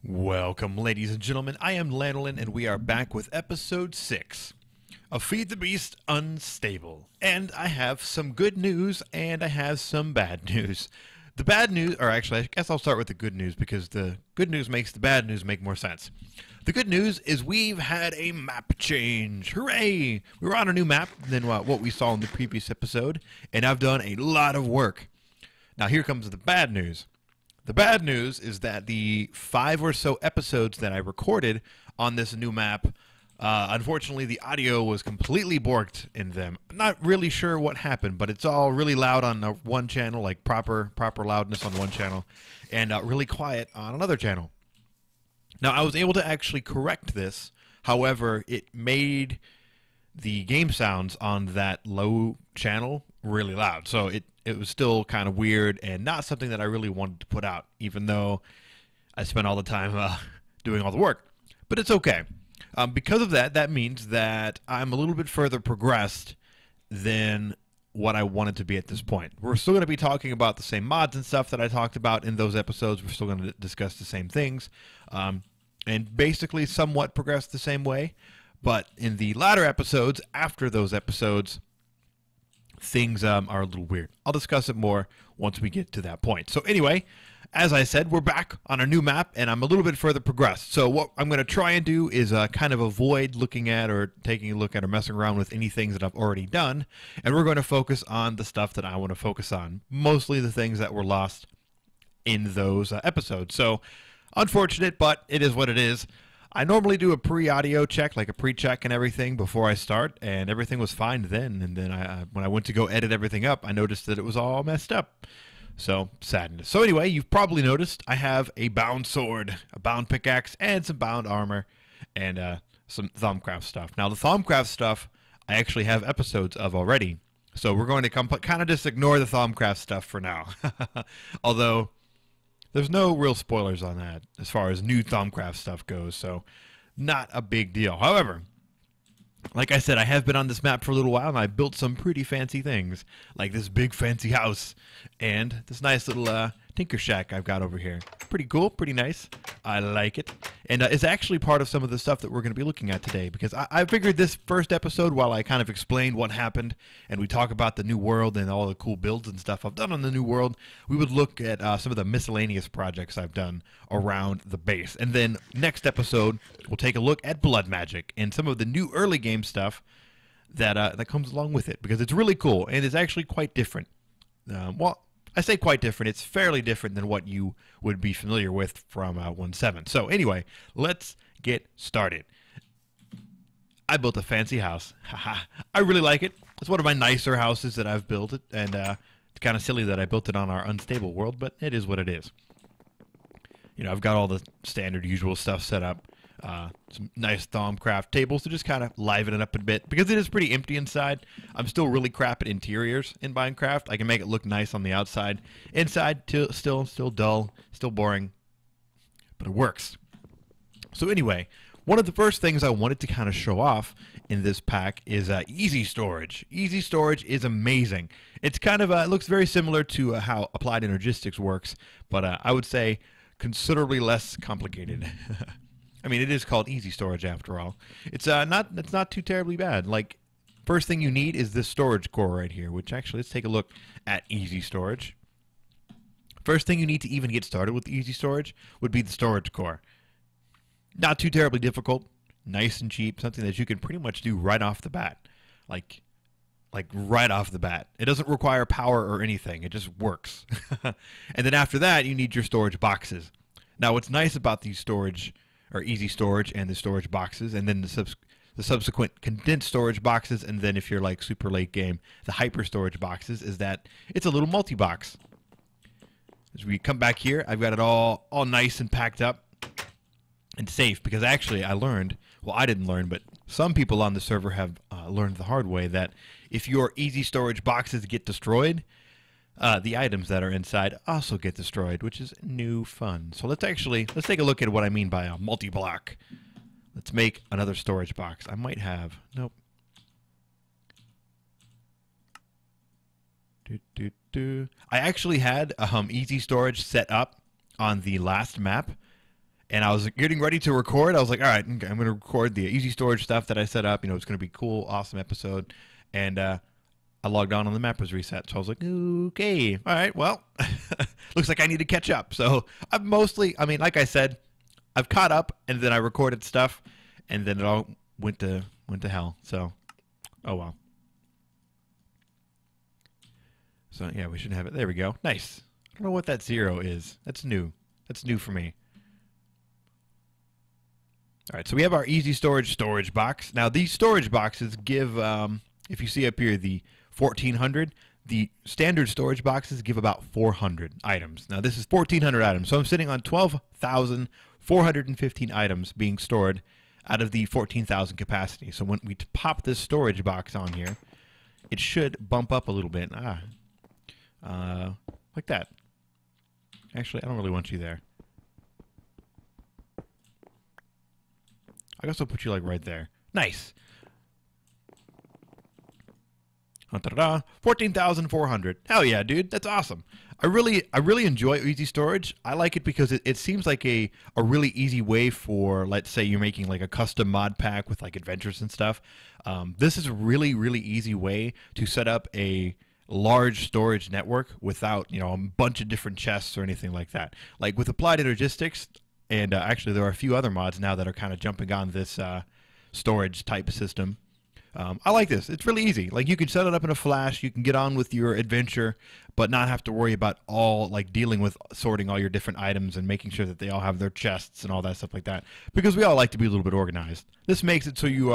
Welcome, ladies and gentlemen. I am Lanolin, and we are back with episode 6 of Feed the Beast Unstable. And I have some good news, and I have some bad news. The bad news, or actually, I guess I'll start with the good news, because the good news makes the bad news make more sense. The good news is we've had a map change. Hooray! We were on a new map than what we saw in the previous episode, and I've done a lot of work. Now, here comes the bad news. The bad news is that the 5 or so episodes that I recorded on this new map, unfortunately, the audio was completely borked in them. I'm not really sure what happened, but it's all really loud on one channel, like proper loudness on one channel, and really quiet on another channel. Now, I was able to actually correct this. However, it made the game sounds on that low channel really loud. So it was still kind of weird and not something that I really wanted to put out, even though I spent all the time doing all the work. But it's okay. Because of that, that means that I'm a little bit further progressed than what I wanted to be at this point. We're still going to be talking about the same mods and stuff that I talked about in those episodes. We're still going to discuss the same things and basically somewhat progress the same way. But in the latter episodes, after those episodes, things are a little weird. I'll discuss it more once we get to that point. So anyway, as I said, we're back on a new map, and I'm a little bit further progressed. So what I'm going to try and do is kind of avoid looking at or taking a look at or messing around with any things that I've already done, and we're going to focus on the stuff that I want to focus on, mostly the things that were lost in those episodes. So unfortunate, but it is what it is. I normally do a pre-audio check, like a pre-check and everything before I start, and everything was fine then. And then when I went to go edit everything up, I noticed that it was all messed up. So, sadness. So anyway, you've probably noticed I have a bound sword, a bound pickaxe, and some bound armor, and some Thaumcraft stuff. Now, the Thaumcraft stuff, I actually have episodes of already. So we're going to kind of just ignore the Thaumcraft stuff for now. Although there's no real spoilers on that as far as new Thaumcraft stuff goes, so not a big deal. However, like I said, I have been on this map for a little while, and I built some pretty fancy things, like this big fancy house and this nice little Tinker Shack I've got over here. Pretty cool, pretty nice. I like it. And it's actually part of some of the stuff that we're going to be looking at today, because I figured this first episode, while I kind of explained what happened and we talk about the new world and all the cool builds and stuff I've done on the new world, we would look at some of the miscellaneous projects I've done around the base. And then next episode, we'll take a look at blood magic and some of the new early game stuff that comes along with it, because it's really cool and it's actually quite different. Well, I say quite different. It's fairly different than what you would be familiar with from 1.7. So anyway, let's get started. I built a fancy house. I really like it. It's one of my nicer houses that I've built it, and it's kind of silly that I built it on our unstable world, but it is what it is. You know, I've got all the standard usual stuff set up. Some nice Thaumcraft tables to just kind of liven it up a bit, because it is pretty empty inside. I'm still really crap at interiors in Minecraft. I can make it look nice on the outside. Inside, still dull, still boring, but it works. So anyway, one of the first things I wanted to kind of show off in this pack is EZStorage. EZStorage is amazing. It's kind of it looks very similar to how Applied Energistics works, but I would say considerably less complicated. I mean, it is called EZStorage after all. It's not too terribly bad. Like, first thing you need is this storage core right here, which actually, let's take a look at EZStorage. First thing you need to even get started with EZStorage would be the storage core. Not too terribly difficult, nice and cheap, something that you can pretty much do right off the bat. Like right off the bat. It doesn't require power or anything. It just works. And then after that, you need your storage boxes. Now, what's nice about these storage or EZStorage and the storage boxes, and then the subsequent condensed storage boxes, and then if you're like super late game, the hyper storage boxes, is that it's a little multi-box. As we come back here, I've got it all nice and packed up and safe, because actually I learned, well, I didn't learn, but some people on the server have learned the hard way that if your EZStorage boxes get destroyed, the items that are inside also get destroyed, which is new fun. So let's take a look at what I mean by a multi-block. Let's make another storage box. I might have, nope. I actually had EZStorage set up on the last map, and I was getting ready to record. I was like, all right, okay, I'm going to record the EZStorage stuff that I set up. You know, it's going to be cool, awesome episode. And I logged on and the map was reset. So I was like, okay, all right, well, looks like I need to catch up. So I've mostly, I mean, like I said, I've caught up, and then I recorded stuff, and then it all went to hell. So, oh well. So yeah, we should have it. There we go. Nice. I don't know what that 0 is. That's new. That's new for me. All right, so we have our EZStorage storage box. Now these storage boxes give, if you see up here, the 1400. The standard storage boxes give about 400 items. Now this is 1400 items, so I'm sitting on 12,415 items being stored out of the 14,000 capacity. So when we pop this storage box on here, it should bump up a little bit. Like that. Actually, I don't really want you there. I guess I'll put you like right there. Nice. 14,400. Hell yeah, dude. That's awesome. I really enjoy EZStorage. I like it because it seems like a really easy way for, let's say you're making like a custom mod pack with like adventures and stuff. This is a really easy way to set up a large storage network without, you know, a bunch of different chests or anything like that. Like with Applied Energistics, and actually there are a few other mods now that are kind of jumping on this storage type system. I like this. It's really easy. Like you can set it up in a flash, you can get on with your adventure, but not have to worry about all like dealing with sorting all your different items and making sure that they all have their chests and all that stuff like that. Because we all like to be a little bit organized. This makes it so you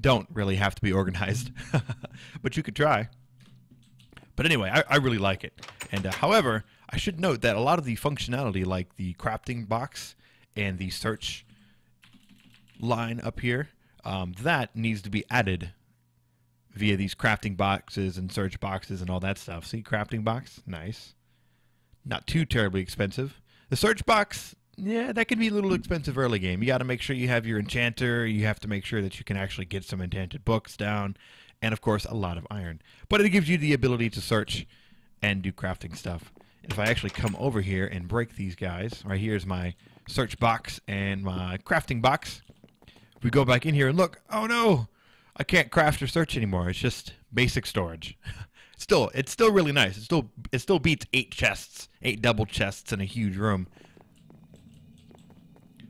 don't really have to be organized, but you could try. But anyway, I really like it. And however, I should note that a lot of the functionality, like the crafting box and the search line up here, that needs to be added via these crafting boxes and search boxes and all that stuff. See, crafting box, nice. Not too terribly expensive. The search box, yeah, that can be a little expensive early game. You got to make sure you have your enchanter. You have to make sure that you can actually get some enchanted books down. And, of course, a lot of iron. But it gives you the ability to search and do crafting stuff. If I actually come over here and break these guys, right here's my search box and my crafting box. If we go back in here and look, oh no, I can't craft or search anymore. It's just basic storage. It's still really nice. It still beats 8 chests, 8 double chests in a huge room.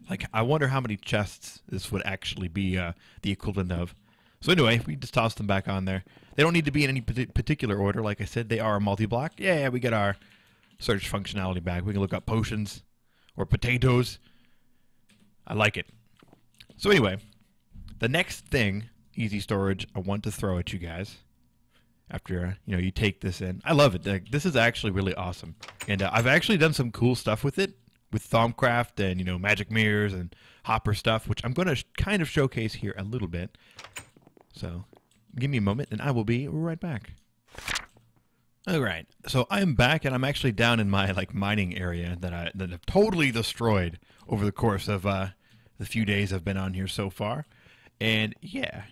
Like, I wonder how many chests this would actually be the equivalent of. So anyway, we just toss them back on there. They don't need to be in any particular order. Like I said, they are a multi-block. Yeah, we get our search functionality back. We can look up potions or potatoes. I like it. So anyway, the next thing, EZStorage, I want to throw at you guys after you take this in. I love it. Like, this is actually really awesome. And I've actually done some cool stuff with it, with Thaumcraft and magic mirrors and hopper stuff, which I'm going to kind of showcase here a little bit. So give me a moment and I will be right back. All right, so I'm back and I'm actually down in my mining area that I've totally destroyed over the course of the few days I've been on here so far. And yeah,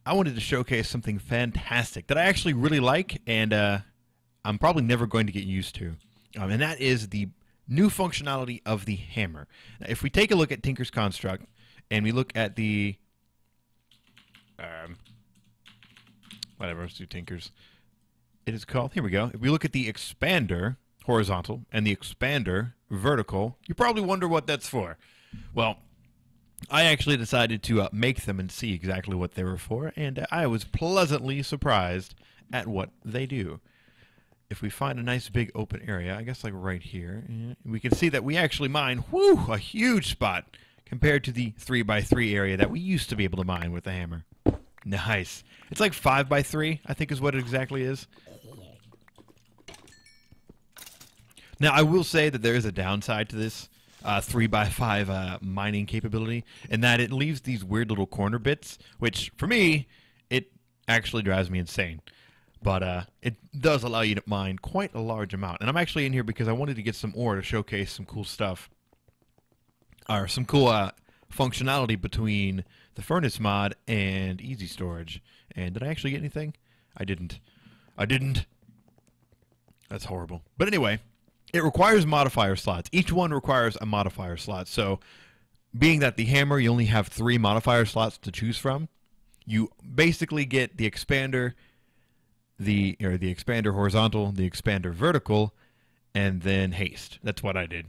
I wanted to showcase something fantastic that I actually really like, and I'm probably never going to get used to. And that is the new functionality of the hammer. Now, if we take a look at Tinker's Construct and we look at the whatever, let's do Tinker's. It is called, here we go. If we look at the expander horizontal and the expander vertical, you probably wonder what that's for. Well, I actually decided to make them and see exactly what they were for, and I was pleasantly surprised at what they do. If we find a nice big open area, I guess like right here, we can see that we actually mine, a huge spot compared to the 3x3 area that we used to be able to mine with the hammer. Nice. It's like 5x3, I think is what it exactly is. Now, I will say that there is a downside to this 3x5 mining capability, in that it leaves these weird little corner bits, which, for me, it actually drives me insane. But it does allow you to mine quite a large amount. And I'm actually in here because I wanted to get some ore to showcase some cool stuff. Or some cool functionality between the furnace mod and EZStorage. And did I actually get anything? I didn't. That's horrible. But anyway, It requires modifier slots. Each one requires a modifier slot. So, being that the hammer, you only have 3 modifier slots to choose from, you basically get the expander, the expander horizontal, the expander vertical, and then haste. That's what I did.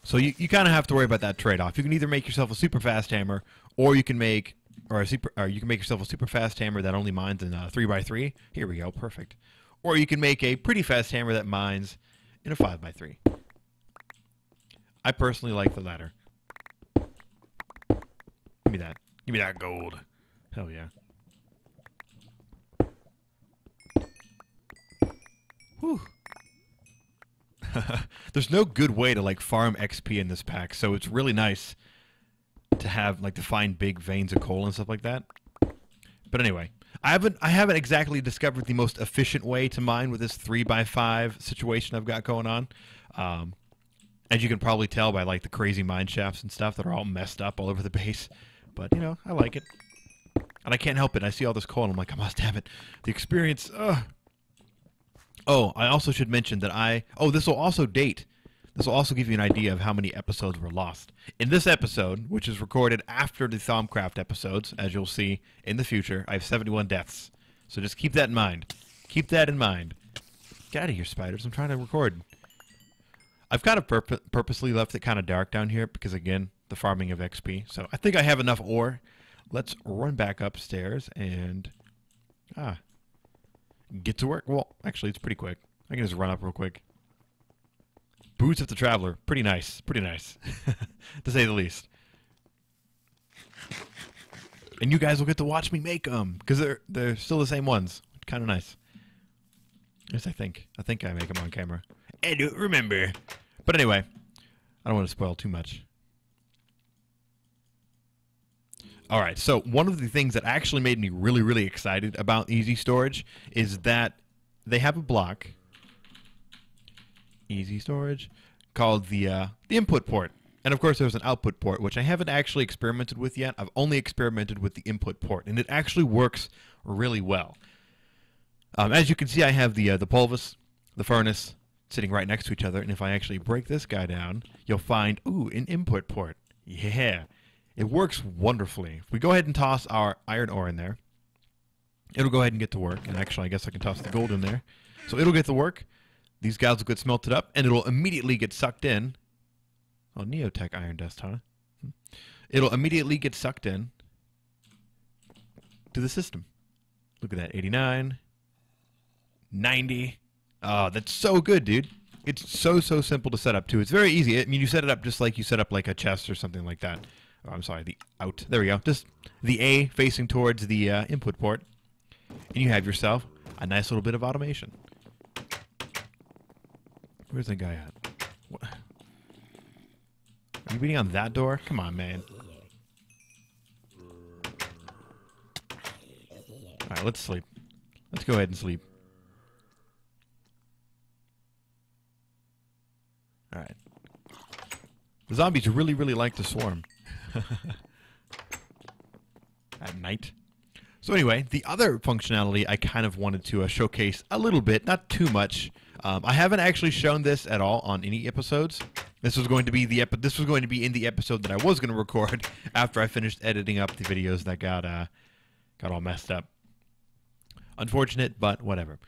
So you kind of have to worry about that trade-off. You can either make yourself a super fast hammer, or you can make yourself a super fast hammer that only mines in 3x3. Here we go, perfect. Or you can make a pretty fast hammer that mines in a 5x3. I personally like the latter. Give me that. Give me that gold. Hell yeah. Whew. There's no good way to like farm XP in this pack, so it's really nice to have like to find big veins of coal and stuff like that. But anyway, I haven't exactly discovered the most efficient way to mine with this 3x5 situation I've got going on. As you can probably tell by like the crazy mine shafts and stuff that are all messed up all over the base. But you know, I like it, and I can't help it. I see all this coal, and I'm like, I must have it. The experience. Oh, I also should mention that this will also date. This will also give you an idea of how many episodes were lost. In this episode, which is recorded after the Thaumcraft episodes, as you'll see in the future, I have 71 deaths. So just keep that in mind. Keep that in mind. Get out of here, spiders. I'm trying to record. I've kind of purposely left it kind of dark down here because, again, the farming of XP. So I think I have enough ore. Let's run back upstairs and... get to work. Well, actually, it's pretty quick. I can just run up real quick. Boots of the Traveler. Pretty nice. Pretty nice. To say the least. And you guys will get to watch me make them. Because they're still the same ones. Kind of nice. Yes, I think. I think I make them on camera. I don't remember. But anyway. I don't want to spoil too much. Alright, so one of the things that actually made me really, really excited about EZStorage is that they have a block, EZStorage, called the input port. And of course there's an output port, which I haven't actually experimented with yet. I've only experimented with the input port, and it actually works really well. As you can see, I have the pulvis, the furnace, sitting right next to each other, and if I actually break this guy down, you'll find, ooh, an input port. Yeah. It works wonderfully. If we go ahead and toss our iron ore in there, it'll go ahead and get to work. And actually, I guess I can toss the gold in there. So it'll get to work. These guys will get smelted up, and it'll immediately get sucked in. Oh, Neotech iron dust, huh? It'll immediately get sucked in to the system. Look at that, 89, 90. Oh, that's so good, dude. It's so simple to set up, too. It's very easy. I mean, you set it up just like you set up like a chest or something like that. Oh, I'm sorry, the out. There we go. Just the A facing towards the input port. And you have yourself a nice little bit of automation. Where's the guy at? What? Are you beating on that door? Come on, man. Alright, let's sleep. Let's go ahead and sleep. Alright. The zombies really, really like to swarm. At night. So anyway, the other functionality I kind of wanted to showcase a little bit, not too much. I haven't actually shown this at all on any episodes. This was going to be in the episode that I was going to record after I finished editing up the videos that got all messed up. Unfortunate, but whatever.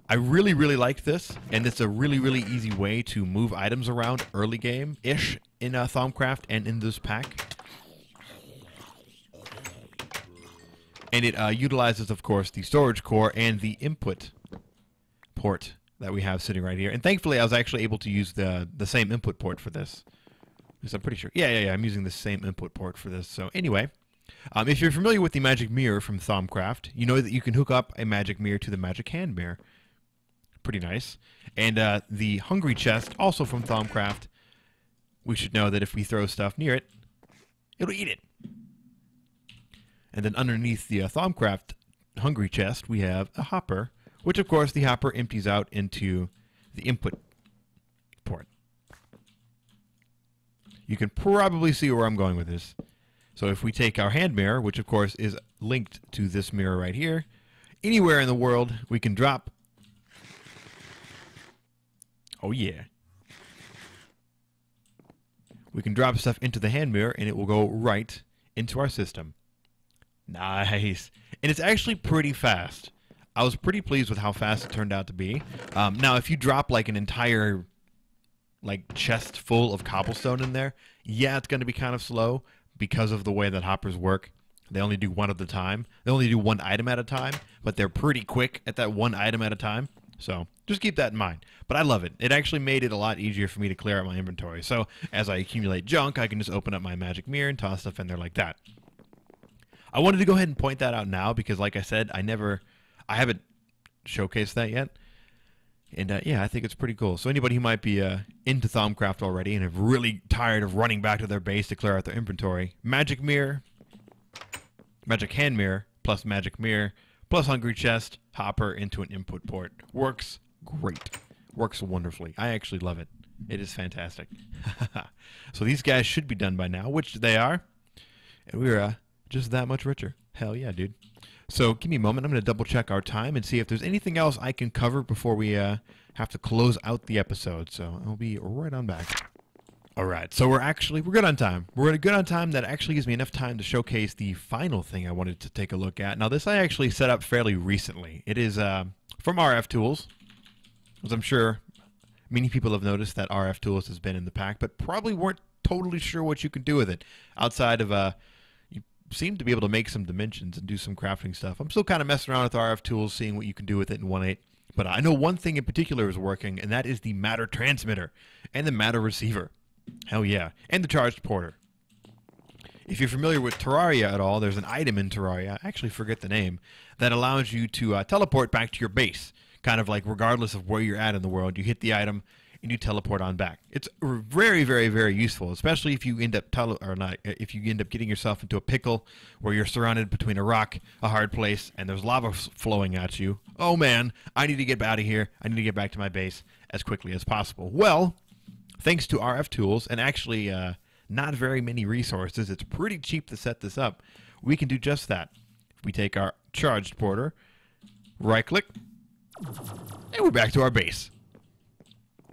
I really, really like this, and it's a really, really easy way to move items around early game-ish in Thaumcraft and in this pack. And it utilizes, of course, the storage core and the input port that we have sitting right here. And thankfully, I was actually able to use the same input port for this. Because I'm pretty sure. Yeah, I'm using the same input port for this. So anyway, if you're familiar with the magic mirror from Thaumcraft, you know that you can hook up a magic mirror to the magic hand mirror. Pretty nice. And the hungry chest, also from Thaumcraft, we should know that if we throw stuff near it, it'll eat it. And then underneath the Thaumcraft hungry chest, we have a hopper, which of course the hopper empties out into the input port. You can probably see where I'm going with this. So if we take our hand mirror, which of course is linked to this mirror right here, anywhere in the world we can drop Oh yeah. We can drop stuff into the hand mirror and it will go right into our system. Nice. And it's actually pretty fast. I was pretty pleased with how fast it turned out to be. Now, if you drop like an entire chest full of cobblestone in there, yeah, it's going to be kind of slow because of the way that hoppers work. They only do one at a time. They only do one item at a time, but they're pretty quick at that one item at a time. So just keep that in mind. But I love it. It actually made it a lot easier for me to clear out my inventory. So as I accumulate junk, I can just open up my magic mirror and toss stuff in there like that. I wanted to go ahead and point that out now because, like I said, I haven't showcased that yet. And yeah, I think it's pretty cool. So anybody who might be into Thaumcraft already and are really tired of running back to their base to clear out their inventory, magic mirror, magic hand mirror, plus magic mirror, plus hungry chest, hopper into an input port. Works great. Works wonderfully. I actually love it. It is fantastic. So these guys should be done by now, which they are. And we're just that much richer. Hell yeah, dude. So give me a moment. I'm going to double check our time and see if there's anything else I can cover before we have to close out the episode. So I'll be right on back. All right, so we're good on time. We're good on time. That actually gives me enough time to showcase the final thing I wanted to take a look at. Now, this I actually set up fairly recently. It is from RF Tools, as I'm sure many people have noticed that RF Tools has been in the pack, but probably weren't totally sure what you could do with it outside of you seem to be able to make some dimensions and do some crafting stuff. I'm still kind of messing around with RF Tools, seeing what you can do with it in 1.8. But I know one thing in particular is working, and that is the matter transmitter and the matter receiver. Hell yeah. And the charged porter. If you're familiar with Terraria at all, there's an item in Terraria, I actually forget the name, that allows you to teleport back to your base. Kind of like regardless of where you're at in the world, you hit the item and you teleport on back. It's very, very, very useful, especially if you end up if you end up getting yourself into a pickle where you're surrounded between a rock, a hard place, and there's lava flowing at you. Oh man, I need to get out of here. I need to get back to my base as quickly as possible. Well, thanks to RF Tools, and actually not very many resources, it's pretty cheap to set this up, we can do just that. We take our charged porter, right-click, and we're back to our base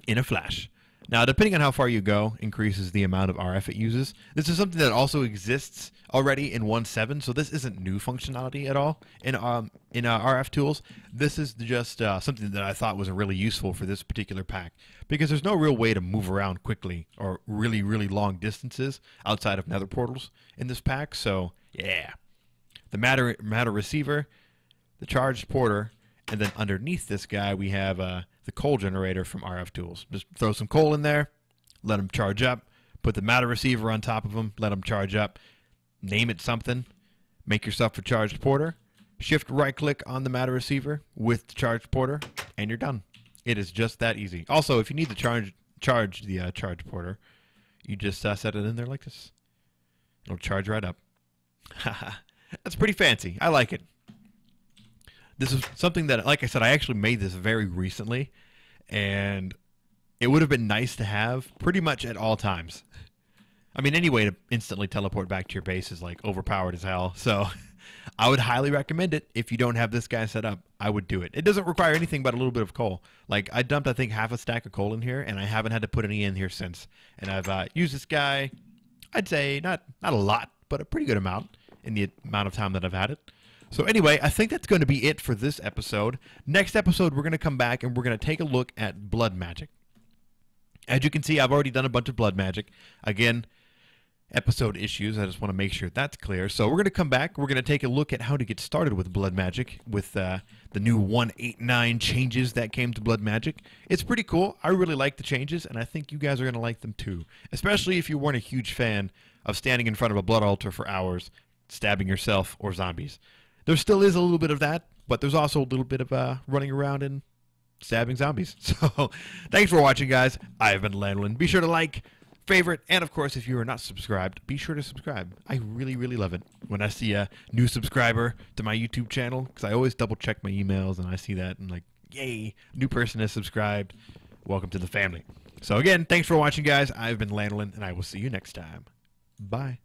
in a flash. Now, depending on how far you go, increases the amount of RF it uses. This is something that also exists already in 1.7, so this isn't new functionality at all in RF Tools. This is just something that I thought was really useful for this particular pack, because there's no real way to move around quickly or really, really long distances outside of nether portals in this pack. So, yeah. The matter receiver, the charged porter, and then underneath this guy we have the coal generator from RF Tools. Just throw some coal in there, let them charge up, put the matter receiver on top of them, let them charge up, name it something, make yourself a charged porter, shift right click on the matter receiver with the charged porter, and you're done. It is just that easy. Also, if you need to charge the charged porter, you just set it in there like this. It'll charge right up. That's pretty fancy. I like it. This is something that, like I said, I actually made this very recently, and it would have been nice to have pretty much at all times. I mean, any way to instantly teleport back to your base is like overpowered as hell, so I would highly recommend it. If you don't have this guy set up, I would do it. It doesn't require anything but a little bit of coal. Like, I dumped, I think, half a stack of coal in here, and I haven't had to put any in here since. And I've used this guy, I'd say, not a lot, but a pretty good amount in the amount of time that I've had it. So anyway, I think that's going to be it for this episode. Next episode, we're going to come back and we're going to take a look at blood magic. As you can see, I've already done a bunch of blood magic. Again, episode issues. I just want to make sure that's clear. So we're going to come back. We're going to take a look at how to get started with blood magic with the new 1.8.9 changes that came to blood magic. It's pretty cool. I really like the changes, and I think you guys are going to like them too, especially if you weren't a huge fan of standing in front of a blood altar for hours, stabbing yourself or zombies. There still is a little bit of that, but there's also a little bit of running around and stabbing zombies. So thanks for watching, guys. I've been Lanolin. Be sure to like, favorite, and of course, if you are not subscribed, be sure to subscribe. I really, really love it when I see a new subscriber to my YouTube channel, because I always double check my emails and I see that and like, yay, new person has subscribed. Welcome to the family. So again, thanks for watching, guys. I've been Lanolin, and I will see you next time. Bye.